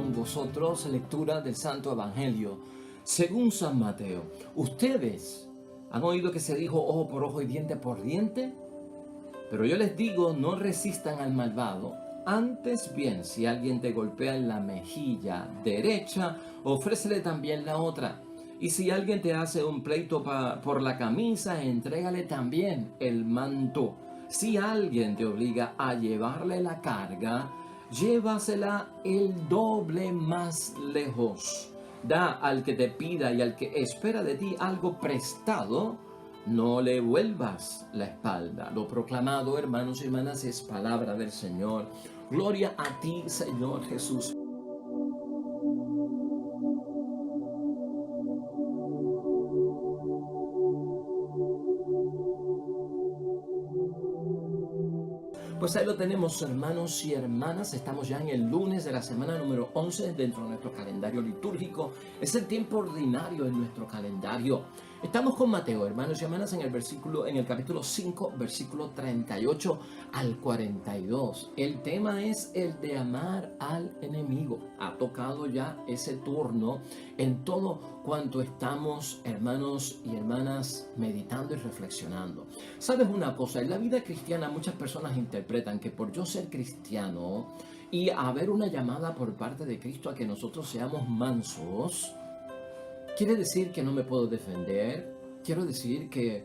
con vosotros lectura del Santo Evangelio según San Mateo. ¿Ustedes han oído que se dijo ojo por ojo y diente por diente? Pero yo les digo, no resistan al malvado. Antes bien, si alguien te golpea en la mejilla derecha, ofrécele también la otra. Y si alguien te hace un pleito por la camisa, entrégale también el manto. Si alguien te obliga a llevarle la carga, llévasela el doble más lejos. Da al que te pida y al que espera de ti algo prestado, no le vuelvas la espalda. Lo proclamado, hermanos y hermanas, es palabra del Señor. Gloria a ti, Señor Jesús. Pues ahí lo tenemos, hermanos y hermanas. Estamos ya en el lunes de la semana número 11 dentro de nuestro calendario litúrgico. Es el tiempo ordinario en nuestro calendario. Estamos con Mateo, hermanos y hermanas, en el capítulo 5, versículo 38 al 42. El tema es el de amar al enemigo. Ha tocado ya ese turno en todo cuanto estamos, hermanos y hermanas, meditando y reflexionando. ¿Sabes una cosa? En la vida cristiana muchas personas interpretan que por yo ser cristiano y haber una llamada por parte de Cristo a que nosotros seamos mansos, quiere decir que no me puedo defender, quiero decir que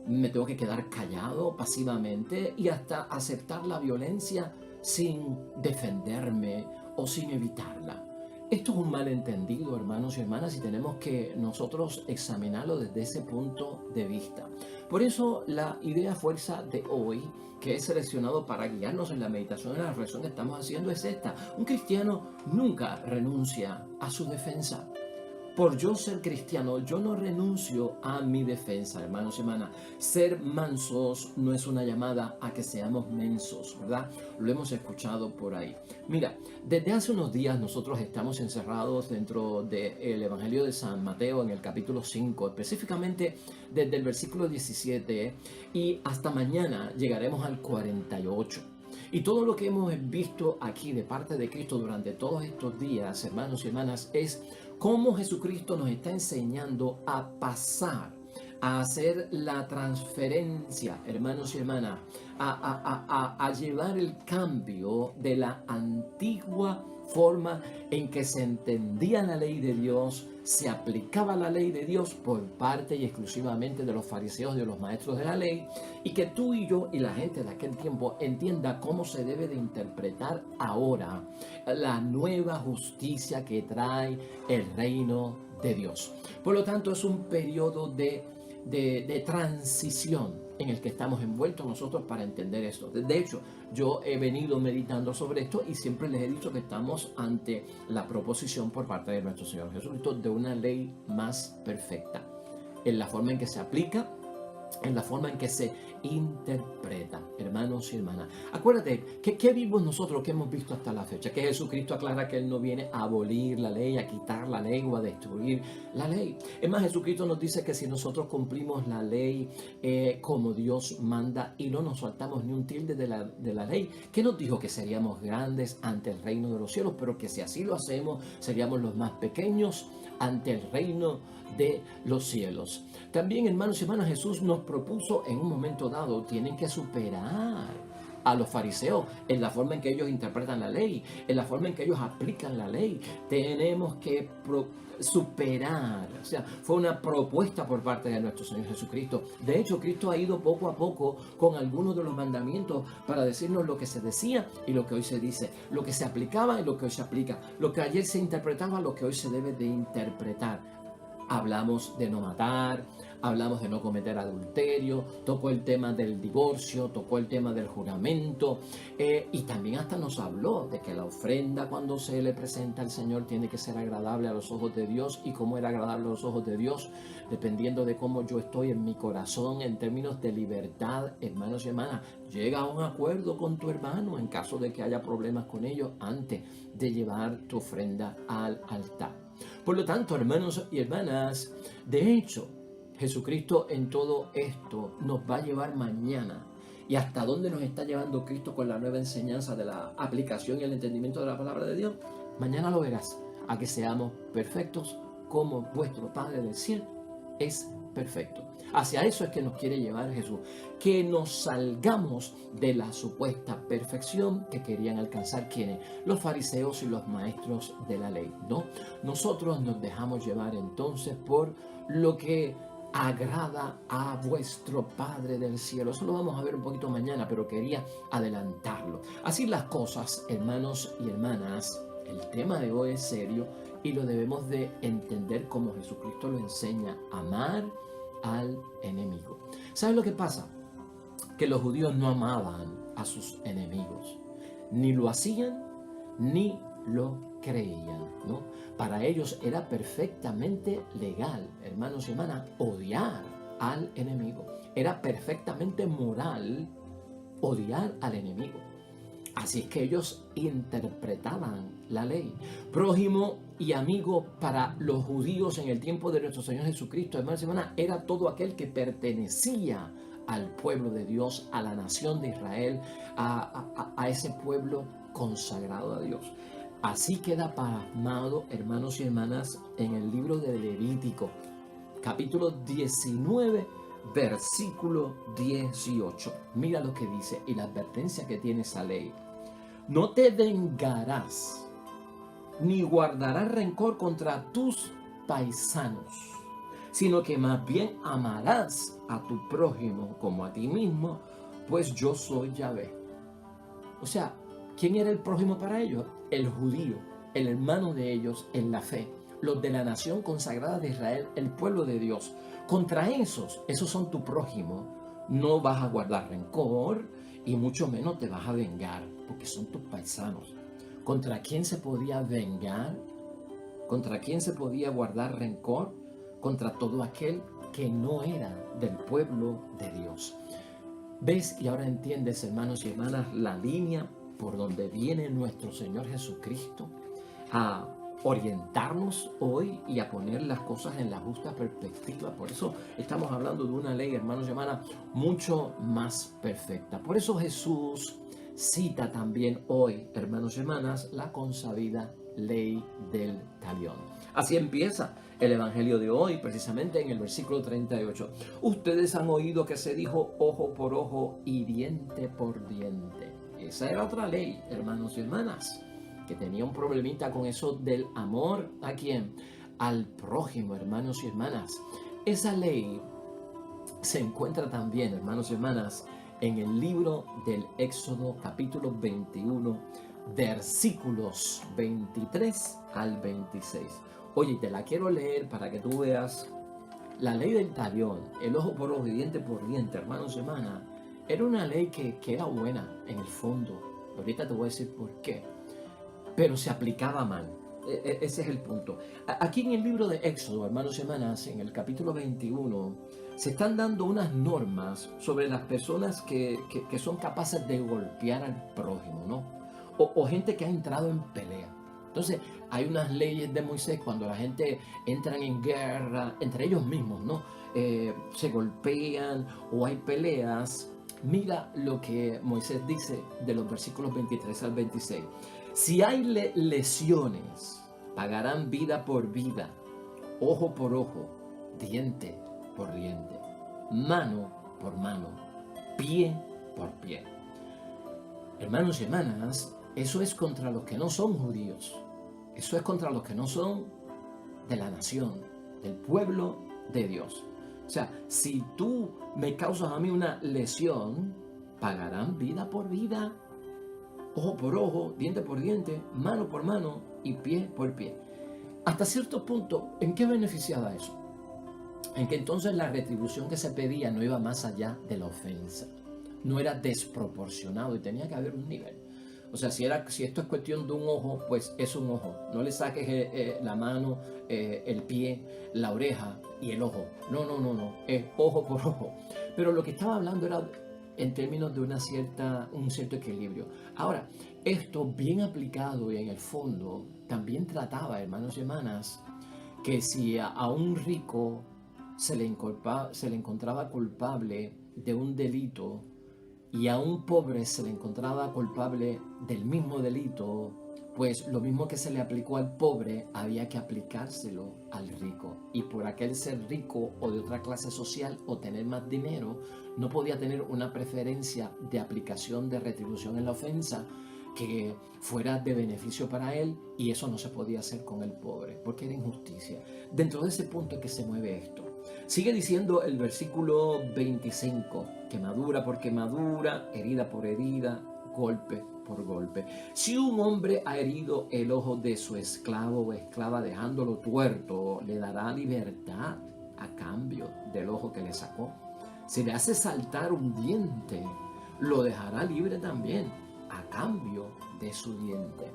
me tengo que quedar callado pasivamente y hasta aceptar la violencia sin defenderme o sin evitarla. Esto es un malentendido, hermanos y hermanas, y tenemos que nosotros examinarlo desde ese punto de vista. Por eso la idea fuerza de hoy, que he seleccionado para guiarnos en la meditación y la reflexión que estamos haciendo, es esta. Un cristiano nunca renuncia a su defensa. Por yo ser cristiano, yo no renuncio a mi defensa, hermanos y hermanas. Ser mansos no es una llamada a que seamos mensos, ¿verdad? Lo hemos escuchado por ahí. Mira, desde hace unos días nosotros estamos encerrados dentro del Evangelio de San Mateo en el capítulo 5, específicamente desde el versículo 17 y hasta mañana llegaremos al 48. Y todo lo que hemos visto aquí de parte de Cristo durante todos estos días, hermanos y hermanas, es cómo Jesucristo nos está enseñando a pasar, a hacer la transferencia, hermanos y hermanas, a llevar el cambio de la antigua forma en que se entendía la ley de Dios, se aplicaba la ley de Dios por parte y exclusivamente de los fariseos y de los maestros de la ley, y que tú y yo y la gente de aquel tiempo entienda cómo se debe de interpretar ahora la nueva justicia que trae el reino de Dios. Por lo tanto, es un periodo de transición en el que estamos envueltos nosotros para entender esto. De hecho, yo he venido meditando sobre esto y siempre les he dicho que estamos ante la proposición por parte de nuestro Señor Jesucristo de una ley más perfecta, en la forma en que se aplica, en la forma en que se interpreta, hermanos y hermanas. Acuérdate que ¿qué vimos nosotros que hemos visto hasta la fecha? Que Jesucristo aclara que Él no viene a abolir la ley, a quitar la ley o a destruir la ley. Es más, Jesucristo nos dice que si nosotros cumplimos la ley como Dios manda y no nos saltamos ni un tilde de la ley, que nos dijo que seríamos grandes ante el reino de los cielos, pero que si así lo hacemos, seríamos los más pequeños ante el reino de los cielos. También, hermanos y hermanas, Jesús nos propuso en un momento dado, tienen que superar a los fariseos en la forma en que ellos interpretan la ley, en la forma en que ellos aplican la ley. Tenemos que superar, o sea, fue una propuesta por parte de nuestro Señor Jesucristo. De hecho, Cristo ha ido poco a poco con algunos de los mandamientos para decirnos lo que se decía y lo que hoy se dice, lo que se aplicaba y lo que hoy se aplica, lo que ayer se interpretaba, lo que hoy se debe de interpretar. Hablamos de no matar, hablamos de no cometer adulterio, tocó el tema del divorcio, tocó el tema del juramento, y también hasta nos habló de que la ofrenda cuando se le presenta al Señor tiene que ser agradable a los ojos de Dios. Y cómo era agradable a los ojos de Dios, dependiendo de cómo yo estoy en mi corazón en términos de libertad, hermanos y hermanas. Llega a un acuerdo con tu hermano en caso de que haya problemas con ellos antes de llevar tu ofrenda al altar. Por lo tanto, hermanos y hermanas, de hecho, Jesucristo en todo esto nos va a llevar mañana. ¿Y hasta dónde nos está llevando Cristo con la nueva enseñanza de la aplicación y el entendimiento de la palabra de Dios? Mañana lo verás. A que seamos perfectos como vuestro Padre del cielo es perfecto. Hacia eso es que nos quiere llevar Jesús. Que nos salgamos de la supuesta perfección que querían alcanzar quienes, los fariseos y los maestros de la ley, ¿no? Nosotros nos dejamos llevar entonces por lo que agrada a vuestro Padre del cielo. Eso lo vamos a ver un poquito mañana, pero quería adelantarlo. Así las cosas, hermanos y hermanas, el tema de hoy es serio y lo debemos de entender como Jesucristo lo enseña: amar al enemigo. ¿Sabes lo que pasa? Que los judíos no amaban a sus enemigos, ni lo hacían ni lo creían, ¿no? Para ellos era perfectamente legal, hermanos y hermanas, odiar al enemigo. Era perfectamente moral odiar al enemigo. Así es que ellos interpretaban la ley. Prójimo y amigo para los judíos en el tiempo de nuestro Señor Jesucristo, hermanos y hermanas, era todo aquel que pertenecía al pueblo de Dios, a la nación de Israel, a ese pueblo consagrado a Dios. Así queda plasmado, hermanos y hermanas, en el libro de Levítico, capítulo 19, versículo 18. Mira lo que dice y la advertencia que tiene esa ley. No te vengarás, ni guardarás rencor contra tus paisanos, sino que más bien amarás a tu prójimo como a ti mismo, pues yo soy Yahvé. O sea, ¿quién era el prójimo para ellos? El judío, el hermano de ellos en la fe, los de la nación consagrada de Israel, el pueblo de Dios. Contra esos son tu prójimo. No vas a guardar rencor y mucho menos te vas a vengar, porque son tus paisanos. ¿Contra quién se podía vengar? ¿Contra quién se podía guardar rencor? Contra todo aquel que no era del pueblo de Dios. ¿Ves? Y ahora entiendes, hermanos y hermanas, la línea por donde viene nuestro Señor Jesucristo a orientarnos hoy y a poner las cosas en la justa perspectiva. Por eso estamos hablando de una ley, hermanos y hermanas, mucho más perfecta. Por eso Jesús cita también hoy, hermanos y hermanas, la consabida ley del talión. Así empieza el evangelio de hoy, precisamente en el versículo 38. Ustedes han oído que se dijo ojo por ojo y diente por diente. Esa era otra ley, hermanos y hermanas, que tenía un problemita con eso del amor. ¿A quién? Al prójimo, hermanos y hermanas. Esa ley se encuentra también, hermanos y hermanas, en el libro del Éxodo, capítulo 21, versículos 23 al 26. Oye, te la quiero leer para que tú veas. La ley del talión, el ojo por ojo y diente por diente, hermanos y hermanas, era una ley que era buena en el fondo. Ahorita te voy a decir por qué. Pero se aplicaba mal. Ese es el punto. Aquí en el libro de Éxodo, hermanos y hermanas, en el capítulo 21, se están dando unas normas sobre las personas que son capaces de golpear al prójimo, ¿no? O gente que ha entrado en pelea. Entonces, hay unas leyes de Moisés cuando la gente entra en guerra, entre ellos mismos, ¿no? Se golpean o hay peleas. Mira lo que Moisés dice de los versículos 23 al 26. Si hay lesiones, pagarán vida por vida, ojo por ojo, diente por diente, mano por mano, pie por pie. Hermanos y hermanas, eso es contra los que no son judíos. Eso es contra los que no son de la nación, del pueblo de Dios. O sea, si tú me causas a mí una lesión, pagarán vida por vida, ojo por ojo, diente por diente, mano por mano y pie por pie. Hasta cierto punto, ¿en qué beneficiaba eso? En que entonces la retribución que se pedía no iba más allá de la ofensa. No era desproporcionado y tenía que haber un nivel. O sea, si esto es cuestión de un ojo, pues es un ojo. No le saques la mano, el pie, la oreja y el ojo. No. Es ojo por ojo. Pero lo que estaba hablando era en términos de un cierto equilibrio. Ahora, esto bien aplicado y en el fondo también trataba, hermanos y hermanas, que si a un rico se le encontraba culpable de un delito y a un pobre se le encontraba culpable del mismo delito, pues lo mismo que se le aplicó al pobre, había que aplicárselo al rico. Y por aquel ser rico o de otra clase social o tener más dinero, no podía tener una preferencia de aplicación de retribución en la ofensa que fuera de beneficio para él, y eso no se podía hacer con el pobre, porque era injusticia. Dentro de ese punto es que se mueve esto. Sigue diciendo el versículo 25, quemadura por quemadura, herida por herida, golpe por golpe. Si un hombre ha herido el ojo de su esclavo o esclava dejándolo tuerto, le dará libertad a cambio del ojo que le sacó. Si le hace saltar un diente, lo dejará libre también a cambio de su diente.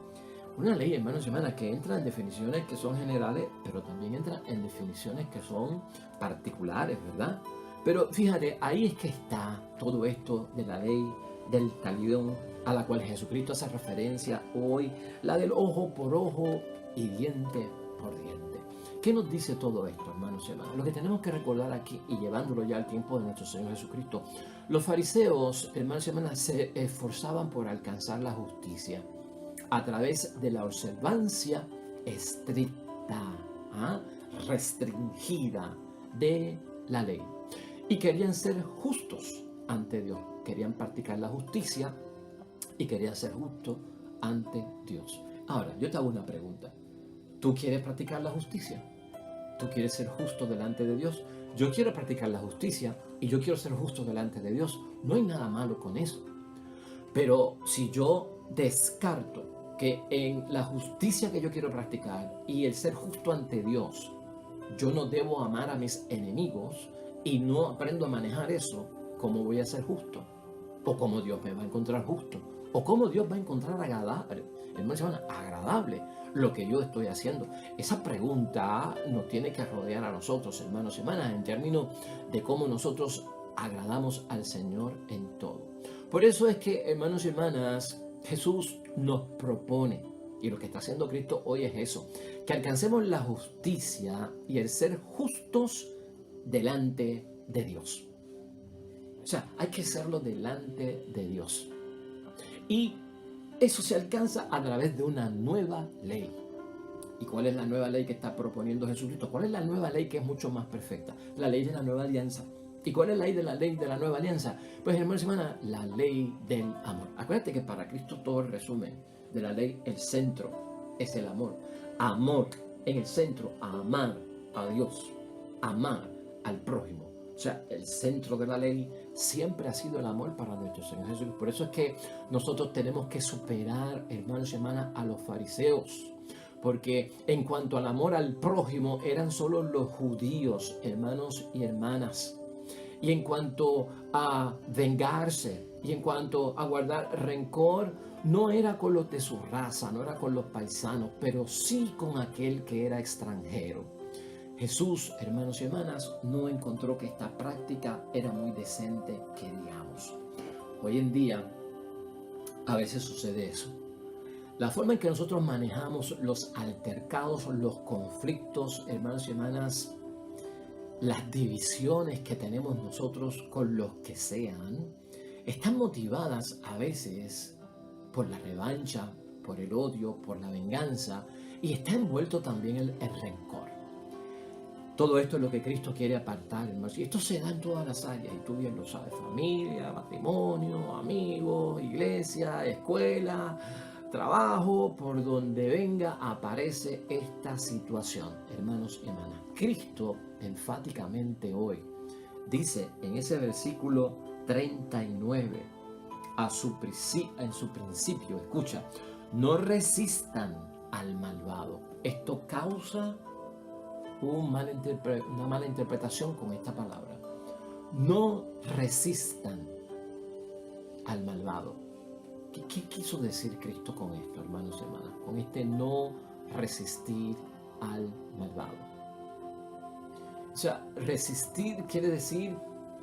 Una ley, hermanos y hermanas, que entra en definiciones que son generales, pero también entra en definiciones que son particulares, ¿verdad? Pero fíjate, ahí es que está todo esto de la ley del talión, a la cual Jesucristo hace referencia hoy, la del ojo por ojo y diente por diente. ¿Qué nos dice todo esto, hermanos y hermanas? Lo que tenemos que recordar aquí, y llevándolo ya al tiempo de nuestro Señor Jesucristo, los fariseos, hermanos y hermanas, se esforzaban por alcanzar la justicia a través de la observancia estricta, restringida de la ley. Y querían ser justos ante Dios, querían practicar la justicia y querían ser justos ante Dios. Ahora, yo te hago una pregunta. ¿Tú quieres practicar la justicia? ¿Tú quieres ser justo delante de Dios? Yo quiero practicar la justicia y yo quiero ser justo delante de Dios. No hay nada malo con eso. Pero si yo descarto que en la justicia que yo quiero practicar y el ser justo ante Dios, yo no debo amar a mis enemigos y no aprendo a manejar eso, ¿cómo voy a ser justo? ¿O cómo Dios me va a encontrar justo? ¿O cómo Dios va a encontrar agradable lo que yo estoy haciendo? Esa pregunta nos tiene que rodear a nosotros, hermanos y hermanas, en términos de cómo nosotros agradamos al Señor en todo. Por eso es que, hermanos y hermanas, Jesús nos propone, y lo que está haciendo Cristo hoy es eso, que alcancemos la justicia y el ser justos delante de Dios. O sea, hay que serlo delante de Dios. Y eso se alcanza a través de una nueva ley. ¿Y cuál es la nueva ley que está proponiendo Jesucristo? ¿Cuál es la nueva ley que es mucho más perfecta? La ley de la nueva alianza. ¿Y cuál es la ley de la nueva alianza? Pues, hermanos y hermanas, la ley del amor. Acuérdate que para Cristo todo el resumen de la ley, el centro es el amor. Amor en el centro, amar a Dios, amar al prójimo. O sea, el centro de la ley siempre ha sido el amor para nuestro Señor Jesús. Por eso es que nosotros tenemos que superar, hermanos y hermanas, a los fariseos. Porque en cuanto al amor al prójimo, eran solo los judíos, hermanos y hermanas. Y en cuanto a vengarse, y en cuanto a guardar rencor, no era con los de su raza, no era con los paisanos, pero sí con aquel que era extranjero. Jesús, hermanos y hermanas, no encontró que esta práctica era muy decente, que digamos. Hoy en día, a veces sucede eso. La forma en que nosotros manejamos los altercados, los conflictos, hermanos y hermanas, las divisiones que tenemos nosotros con los que sean, están motivadas a veces por la revancha, por el odio, por la venganza, y está envuelto también el rencor. Todo esto es lo que Cristo quiere apartar, hermanos. Y esto se da en todas las áreas, y tú bien lo sabes: familia, matrimonio, amigos, iglesia, escuela, trabajo, por donde venga aparece esta situación, hermanos y hermanas. Cristo enfáticamente hoy dice en ese versículo 39, en su principio, escucha: no resistan al malvado. Esto causa una mala interpretación con esta palabra. No resistan al malvado. ¿Qué quiso decir Cristo con esto, hermanos y hermanas? Con este no resistir al malvado. O sea, resistir quiere decir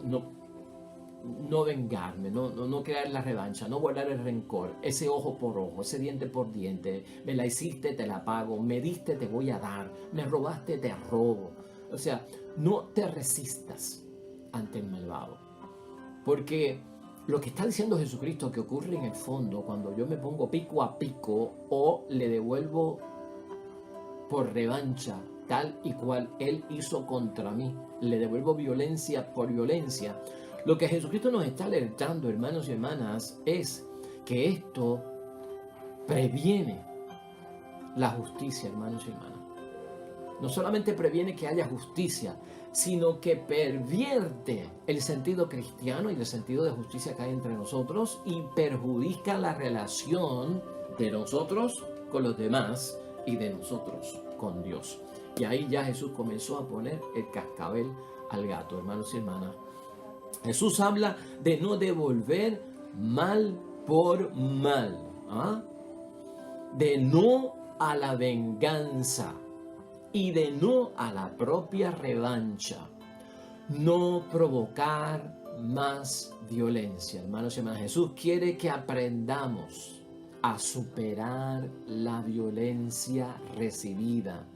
no vengarme, no crear la revancha, no guardar el rencor, ese ojo por ojo, ese diente por diente. Me la hiciste, te la pago; me diste, te voy a dar; me robaste, te robo. O sea, no te resistas ante el malvado, porque lo que está diciendo Jesucristo que ocurre en el fondo cuando yo me pongo pico a pico o le devuelvo por revancha tal y cual Él hizo contra mí, le devuelvo violencia por violencia. Lo que Jesucristo nos está alertando, hermanos y hermanas, es que esto previene la justicia, hermanos y hermanas. No solamente previene que haya justicia, sino que pervierte el sentido cristiano y el sentido de justicia que hay entre nosotros y perjudica la relación de nosotros con los demás y de nosotros con Dios. Y ahí ya Jesús comenzó a poner el cascabel al gato, hermanos y hermanas. Jesús habla de no devolver mal por mal, de no a la venganza y de no a la propia revancha, no provocar más violencia, hermanos y hermanas. Jesús quiere que aprendamos a superar la violencia recibida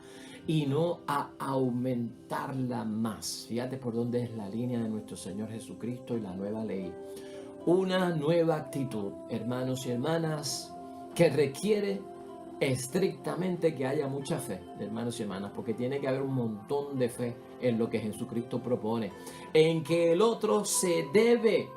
y no a aumentarla más. Fíjate por dónde es la línea de nuestro Señor Jesucristo y la nueva ley. Una nueva actitud, hermanos y hermanas, que requiere estrictamente que haya mucha fe, hermanos y hermanas, porque tiene que haber un montón de fe en lo que Jesucristo propone, en que el otro se debe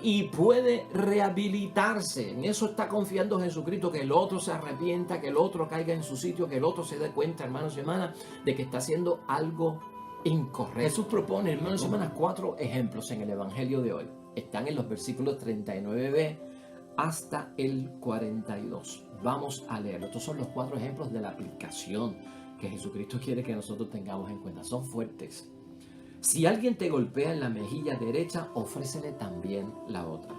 y puede rehabilitarse. En eso está confiando Jesucristo, que el otro se arrepienta, que el otro caiga en su sitio, que el otro se dé cuenta, hermanos y hermanas, de que está haciendo algo incorrecto. Jesús propone, hermanos y hermanas, 4 ejemplos en el Evangelio de hoy. Están en los versículos 39b hasta el 42. Vamos a leerlo. Estos son los 4 ejemplos de la aplicación que Jesucristo quiere que nosotros tengamos en cuenta. Son fuertes. Si alguien te golpea en la mejilla derecha, ofrécele también la otra.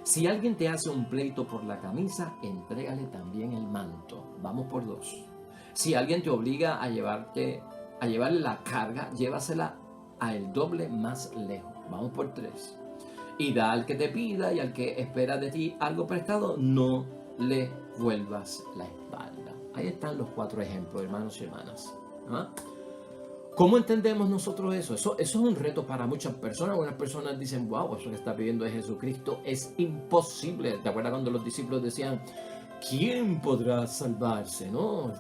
Si alguien te hace un pleito por la camisa, entrégale también el manto. Vamos por 2. Si alguien te obliga a llevarle la carga, llévasela a el doble más lejos. Vamos por 3. Y da al que te pida y al que espera de ti algo prestado, no le vuelvas la espalda. Ahí están los 4 ejemplos, hermanos y hermanas. ¿Cómo entendemos nosotros eso? Eso es un reto para muchas personas. Algunas personas dicen, wow, eso que está pidiendo de Jesucristo es imposible. ¿Te acuerdas cuando los discípulos decían, ¿quién podrá salvarse? ¿No?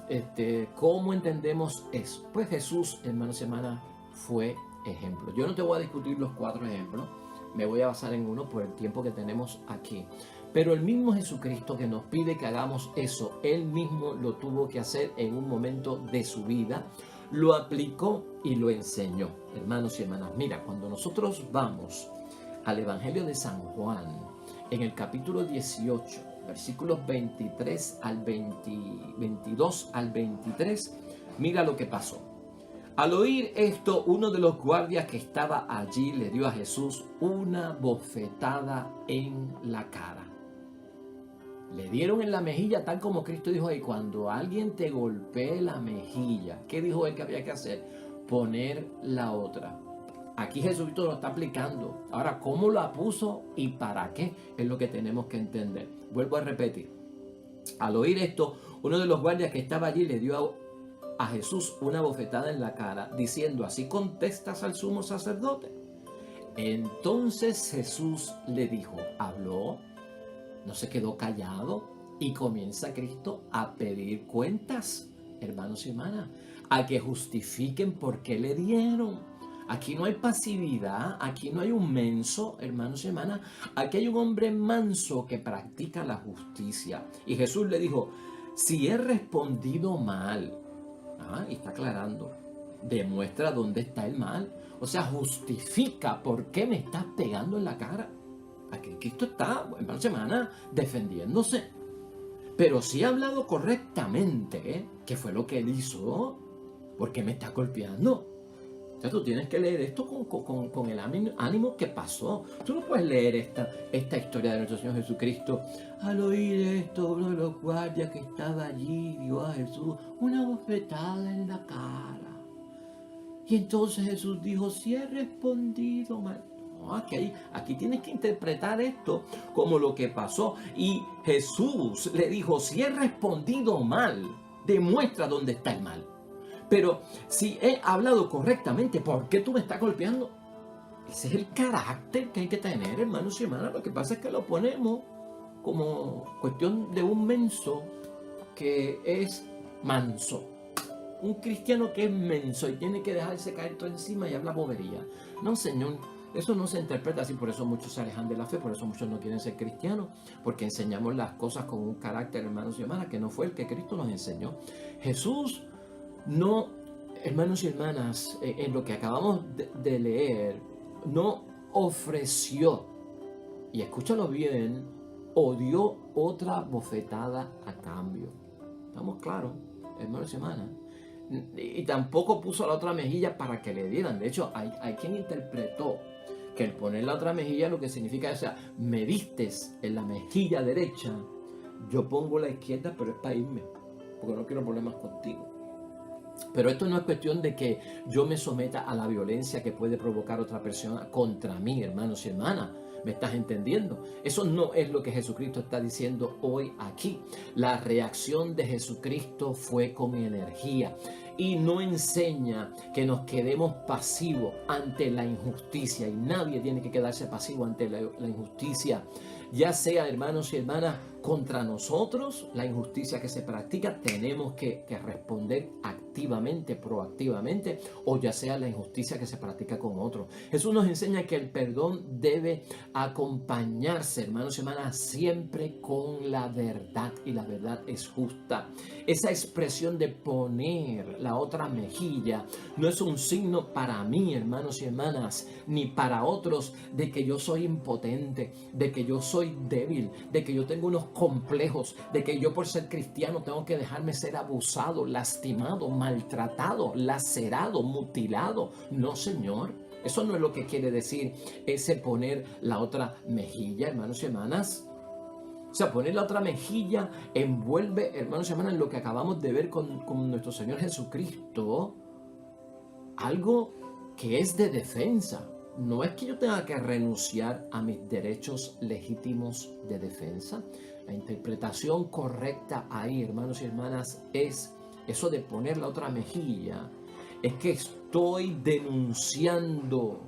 ¿Cómo entendemos eso? Pues Jesús, hermanos y hermanas, fue ejemplo. Yo no te voy a discutir los 4 ejemplos. Me voy a basar en uno por el tiempo que tenemos aquí. Pero el mismo Jesucristo que nos pide que hagamos eso, Él mismo lo tuvo que hacer en un momento de su vida, lo aplicó y lo enseñó. Hermanos y hermanas, mira, cuando nosotros vamos al Evangelio de San Juan, en el capítulo 18, versículos 22 al 23, mira lo que pasó. Al oír esto, uno de los guardias que estaba allí le dio a Jesús una bofetada en la cara. Le dieron en la mejilla, tal como Cristo dijo ahí, cuando alguien te golpee la mejilla, ¿qué dijo él que había que hacer? Poner la otra. Aquí Jesucristo lo está aplicando. Ahora, ¿cómo la puso y para qué? Es lo que tenemos que entender. Vuelvo a repetir. Al oír esto, uno de los guardias que estaba allí le dio a Jesús una bofetada en la cara, diciendo, ¿así contestas al sumo sacerdote? Entonces Jesús le dijo, habló, no se quedó callado y comienza Cristo a pedir cuentas, hermanos y hermanas, a que justifiquen por qué le dieron. Aquí no hay pasividad, aquí no hay un menso, hermanos y hermanas, aquí hay un hombre manso que practica la justicia. Y Jesús le dijo, si he respondido mal, y está aclarando, demuestra dónde está el mal, o sea, justifica por qué me estás pegando en la cara. Aquí Cristo está, hermanos y hermanas, defendiéndose. Pero si ha hablado correctamente, ¿qué fue lo que él hizo? ¿Por qué me está golpeando? O sea, tú tienes que leer esto con el ánimo que pasó. Tú no puedes leer esta historia de nuestro Señor Jesucristo. Al oír esto, uno de los guardias que estaba allí dio a Jesús una bofetada en la cara. Y entonces Jesús dijo, si he respondido mal. No, aquí tienes que interpretar esto como lo que pasó. Y Jesús le dijo, si he respondido mal, demuestra dónde está el mal. Pero si he hablado correctamente, ¿por qué tú me estás golpeando? Ese es el carácter que hay que tener, hermanos y hermanas. Lo que pasa es que lo ponemos como cuestión de un menso que es manso. Un cristiano que es menso y tiene que dejarse caer todo encima y habla bobería. No, Señor, eso no se interpreta así. Por eso muchos se alejan de la fe, por eso muchos no quieren ser cristianos, porque enseñamos las cosas con un carácter, hermanos y hermanas, que no fue el que Cristo nos enseñó. Jesús no, hermanos y hermanas, en lo que acabamos de leer, no ofreció, y escúchalo bien, o dio otra bofetada a cambio. ¿Estamos claros, hermanos y hermanas? Y tampoco puso la otra mejilla para que le dieran. De hecho, hay quien interpretó que el poner la otra mejilla lo que significa, o sea, me distes en la mejilla derecha, yo pongo la izquierda, pero es para irme, porque no quiero problemas contigo. Pero esto no es cuestión de que yo me someta a la violencia que puede provocar otra persona contra mí, hermanos y hermanas. ¿Me estás entendiendo? Eso no es lo que Jesucristo está diciendo hoy aquí. La reacción de Jesucristo fue con energía y no enseña que nos quedemos pasivos ante la injusticia, y nadie tiene que quedarse pasivo ante la injusticia, ya sea, hermanos y hermanas, contra nosotros, la injusticia que se practica, tenemos que responder activamente, proactivamente, o ya sea la injusticia que se practica con otros. Jesús nos enseña que el perdón debe acompañarse, hermanos y hermanas, siempre con la verdad, y la verdad es justa. Esa expresión de poner la otra mejilla no es un signo para mí, hermanos y hermanas, ni para otros, de que yo soy impotente, de que yo soy débil, de que yo tengo unos complejos, de que yo por ser cristiano tengo que dejarme ser abusado, lastimado, maltratado, lacerado, mutilado. No, Señor. Eso no es lo que quiere decir ese poner la otra mejilla, hermanos y hermanas. O sea, poner la otra mejilla envuelve, hermanos y hermanas, en lo que acabamos de ver con nuestro Señor Jesucristo, algo que es de defensa. No es que yo tenga que renunciar a mis derechos legítimos de defensa. La interpretación correcta ahí, hermanos y hermanas, es eso de poner la otra mejilla. Es que estoy denunciando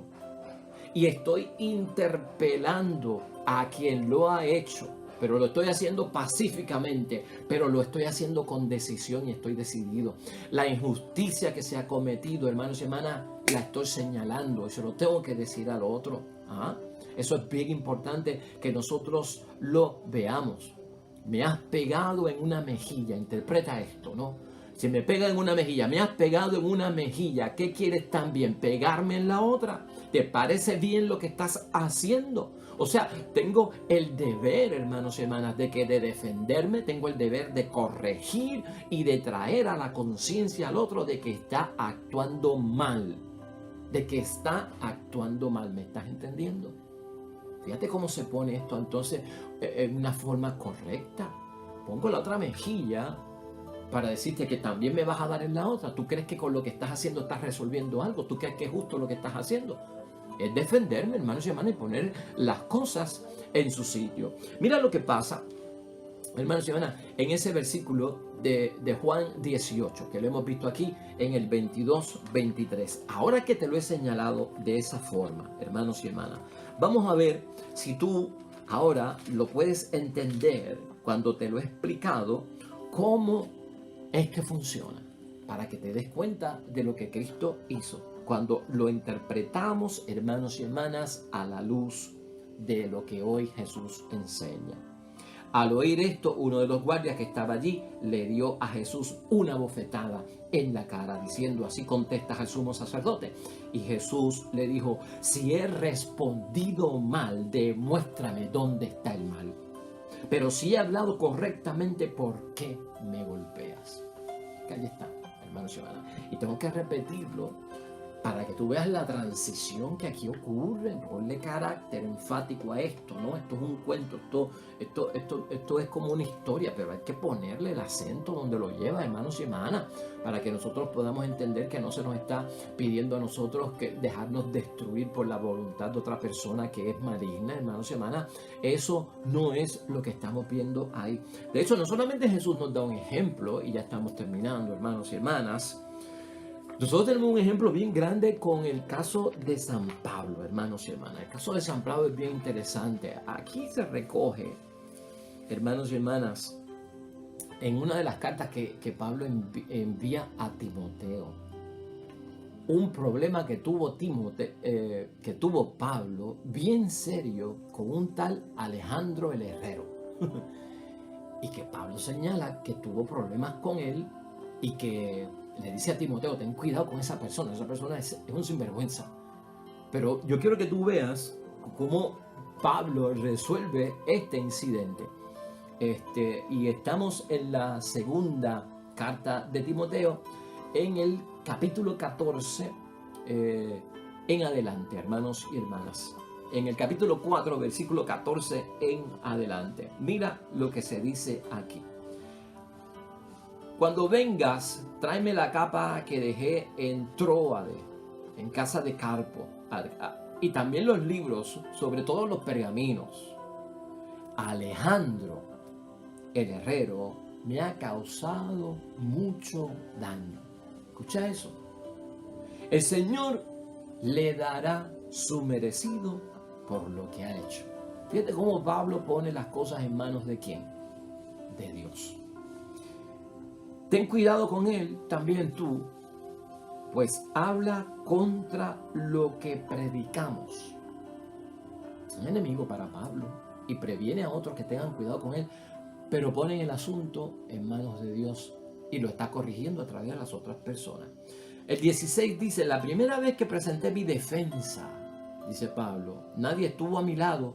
y estoy interpelando a quien lo ha hecho, pero lo estoy haciendo pacíficamente, pero lo estoy haciendo con decisión y estoy decidido. La injusticia que se ha cometido, hermanos y hermanas, la estoy señalando y se lo tengo que decir al otro. Eso es bien importante que nosotros lo veamos. Me has pegado en una mejilla, interpreta esto, ¿no? Si me pega en una mejilla, me has pegado en una mejilla, ¿qué quieres también? ¿Pegarme en la otra? ¿Te parece bien lo que estás haciendo? O sea, tengo el deber, hermanos y hermanas, de defenderme, tengo el deber de corregir y de traer a la conciencia al otro de que está actuando mal. De que está actuando mal, ¿me estás entendiendo? Fíjate cómo se pone esto entonces en una forma correcta. Pongo la otra mejilla para decirte que también me vas a dar en la otra. ¿Tú crees que con lo que estás haciendo estás resolviendo algo? ¿Tú crees que es justo lo que estás haciendo? Es defenderme, hermanos y hermanas, y poner las cosas en su sitio. Mira lo que pasa, hermanos y hermanas, en ese versículo de Juan 18, que lo hemos visto aquí en el 22-23. Ahora que te lo he señalado de esa forma, hermanos y hermanas, vamos a ver si tú ahora lo puedes entender cuando te lo he explicado, cómo es que funciona, para que te des cuenta de lo que Cristo hizo cuando lo interpretamos, hermanos y hermanas, a la luz de lo que hoy Jesús enseña. Al oír esto, uno de los guardias que estaba allí le dio a Jesús una bofetada en la cara, diciendo: así contestas al sumo sacerdote. Y Jesús le dijo: si he respondido mal, demuéstrame dónde está el mal. Pero si he hablado correctamente, ¿por qué me golpeas? Que ahí está, hermanos y hermanas. Y tengo que repetirlo para que tú veas la transición que aquí ocurre. Ponle carácter enfático a esto, ¿no? Esto es un cuento, esto es como una historia, pero hay que ponerle el acento donde lo lleva, hermanos y hermanas, para que nosotros podamos entender que no se nos está pidiendo a nosotros que dejarnos destruir por la voluntad de otra persona que es maligna, hermanos y hermanas. Eso no es lo que estamos viendo ahí. De hecho, no solamente Jesús nos da un ejemplo, y ya estamos terminando, hermanos y hermanas, Nosotros tenemos un ejemplo bien grande con el caso de San Pablo, hermanos y hermanas. El caso de San Pablo es bien interesante. Aquí se recoge, hermanos y hermanas, en una de las cartas que Pablo envía a Timoteo, un problema que tuvo Pablo bien serio con un tal Alejandro el Herrero. Y que Pablo señala que tuvo problemas con él y que le dice a Timoteo, ten cuidado con esa persona es un sinvergüenza. Pero yo quiero que tú veas cómo Pablo resuelve este incidente. Y estamos en la segunda carta de Timoteo, en el capítulo 14 en adelante, hermanos y hermanas. En el capítulo 4, versículo 14 en adelante. Mira lo que se dice aquí. Cuando vengas, tráeme la capa que dejé en Tróade, en casa de Carpo, y también los libros, sobre todo los pergaminos. Alejandro, el herrero, me ha causado mucho daño. ¿Escucha eso? El Señor le dará su merecido por lo que ha hecho. Fíjate cómo Pablo pone las cosas en manos de ¿quién? De Dios. Ten cuidado con él, también tú, pues habla contra lo que predicamos. Es un enemigo para Pablo y previene a otros que tengan cuidado con él, pero pone el asunto en manos de Dios y lo está corrigiendo a través de las otras personas. El 16 dice, la primera vez que presenté mi defensa, dice Pablo, nadie estuvo a mi lado.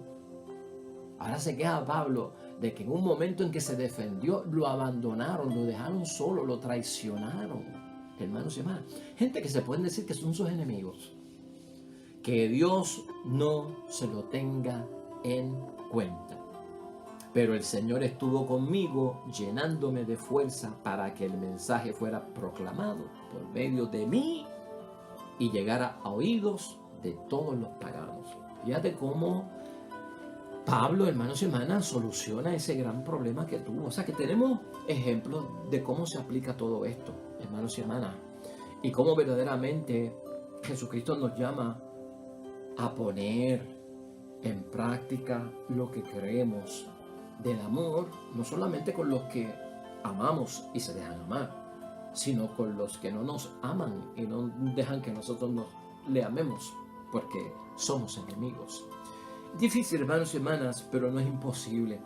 Ahora se queja Pablo de que en un momento en que se defendió, lo abandonaron, lo dejaron solo, lo traicionaron. Hermanos y hermanas, gente que se pueden decir que son sus enemigos. Que Dios no se lo tenga en cuenta. Pero el Señor estuvo conmigo, llenándome de fuerza para que el mensaje fuera proclamado por medio de mí y llegara a oídos de todos los paganos. Fíjate cómo Pablo, hermanos y hermanas, soluciona ese gran problema que tuvo. O sea que tenemos ejemplos de cómo se aplica todo esto, hermanos y hermanas, y cómo verdaderamente Jesucristo nos llama a poner en práctica lo que creemos del amor, no solamente con los que amamos y se dejan amar, sino con los que no nos aman y no dejan que nosotros le amemos, porque somos enemigos. Difícil, hermanos y hermanas, pero no es imposible.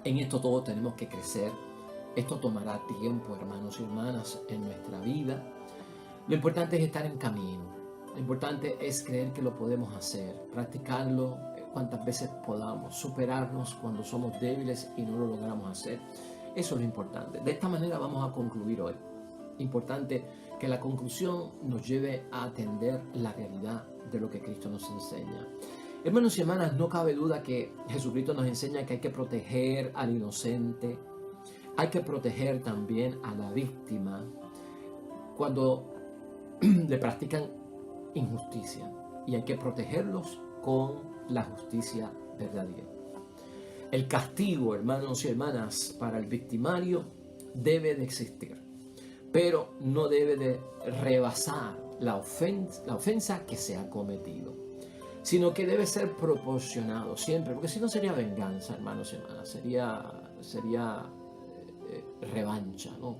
En esto todos tenemos que crecer. Esto tomará tiempo, hermanos y hermanas, en nuestra vida. Lo importante es estar en camino. Lo importante es creer que lo podemos hacer, practicarlo cuantas veces podamos, superarnos cuando somos débiles y no lo logramos hacer. Eso es lo importante. De esta manera vamos a concluir hoy. Importante que la conclusión nos lleve a atender la realidad de lo que Cristo nos enseña. Hermanos y hermanas, no cabe duda que Jesucristo nos enseña que hay que proteger al inocente, hay que proteger también a la víctima cuando le practican injusticia, y hay que protegerlos con la justicia verdadera. El castigo, hermanos y hermanas, para el victimario debe de existir, pero no debe de rebasar la ofensa que se ha cometido, sino que debe ser proporcionado siempre, porque si no sería venganza, hermanos y hermanas, sería revancha, ¿no?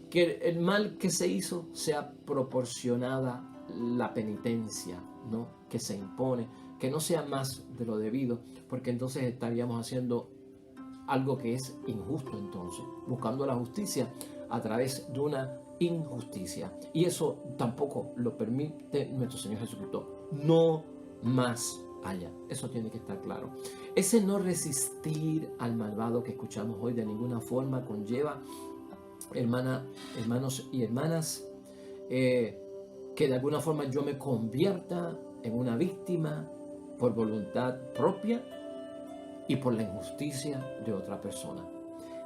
Que el mal que se hizo sea proporcionada la penitencia, ¿no?, que se impone, que no sea más de lo debido, porque entonces estaríamos haciendo algo que es injusto, entonces, buscando la justicia a través de una injusticia. Y eso tampoco lo permite nuestro Señor Jesucristo. No más allá. Eso tiene que estar claro. Ese no resistir al malvado que escuchamos hoy de ninguna forma conlleva, hermanos y hermanas, que de alguna forma yo me convierta en una víctima por voluntad propia y por la injusticia de otra persona.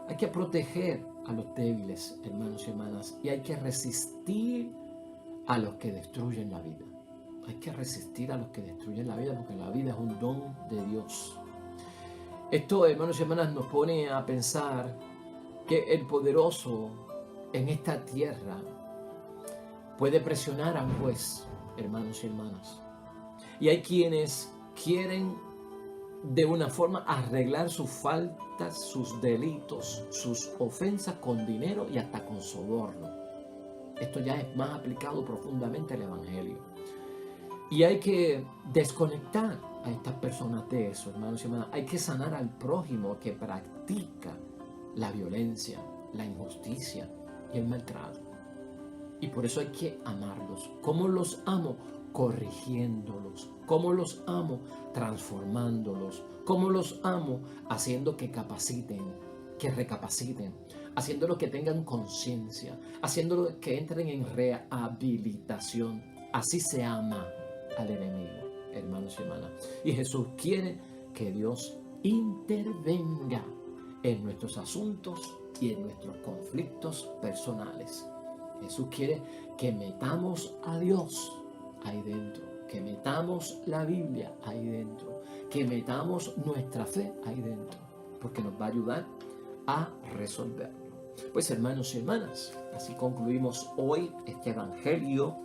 Hay que proteger a los débiles, hermanos y hermanas, y hay que resistir a los que destruyen la vida. Hay que resistir a los que destruyen la vida, porque la vida es un don de Dios. Esto, hermanos y hermanas, nos pone a pensar que el poderoso en esta tierra puede presionar al juez, hermanos y hermanas. Y hay quienes quieren de una forma arreglar sus faltas, sus delitos, sus ofensas con dinero y hasta con soborno. Esto ya es más aplicado profundamente al Evangelio. Y hay que desconectar a estas personas de eso, hermanos y hermanas. Hay que sanar al prójimo que practica la violencia, la injusticia y el maltrato. Y por eso hay que amarlos. ¿Cómo los amo? Corrigiéndolos. ¿Cómo los amo? Transformándolos. ¿Cómo los amo? Haciendo que capaciten, que recapaciten, haciéndolos que tengan conciencia, haciéndolos que entren en rehabilitación. Así se ama al enemigo, hermanos y hermanas. Y Jesús quiere que Dios intervenga en nuestros asuntos y en nuestros conflictos personales. Jesús quiere que metamos a Dios ahí dentro, que metamos la Biblia ahí dentro, que metamos nuestra fe ahí dentro, porque nos va a ayudar a resolverlo. Pues hermanos y hermanas, así concluimos hoy este evangelio.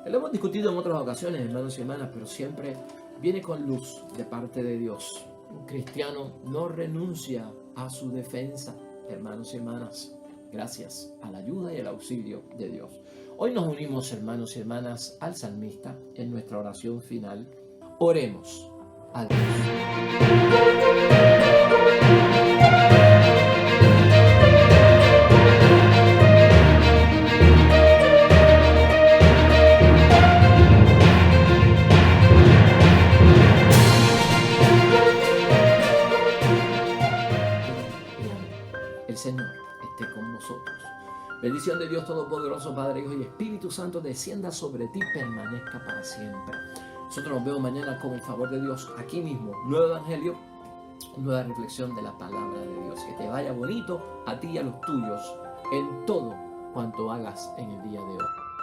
Lo hemos discutido en otras ocasiones, hermanos y hermanas, pero siempre viene con luz de parte de Dios. Un cristiano no renuncia a su defensa, hermanos y hermanas, gracias a la ayuda y el auxilio de Dios. Hoy nos unimos, hermanos y hermanas, al salmista en nuestra oración final. Oremos a Dios. El Señor esté con nosotros. Bendición de Dios Todopoderoso, Padre, Hijo y Espíritu Santo, descienda sobre ti, permanezca para siempre. Nosotros nos vemos mañana con el favor de Dios aquí mismo. Nuevo evangelio, nueva reflexión de la palabra de Dios. Que te vaya bonito a ti y a los tuyos en todo cuanto hagas en el día de hoy.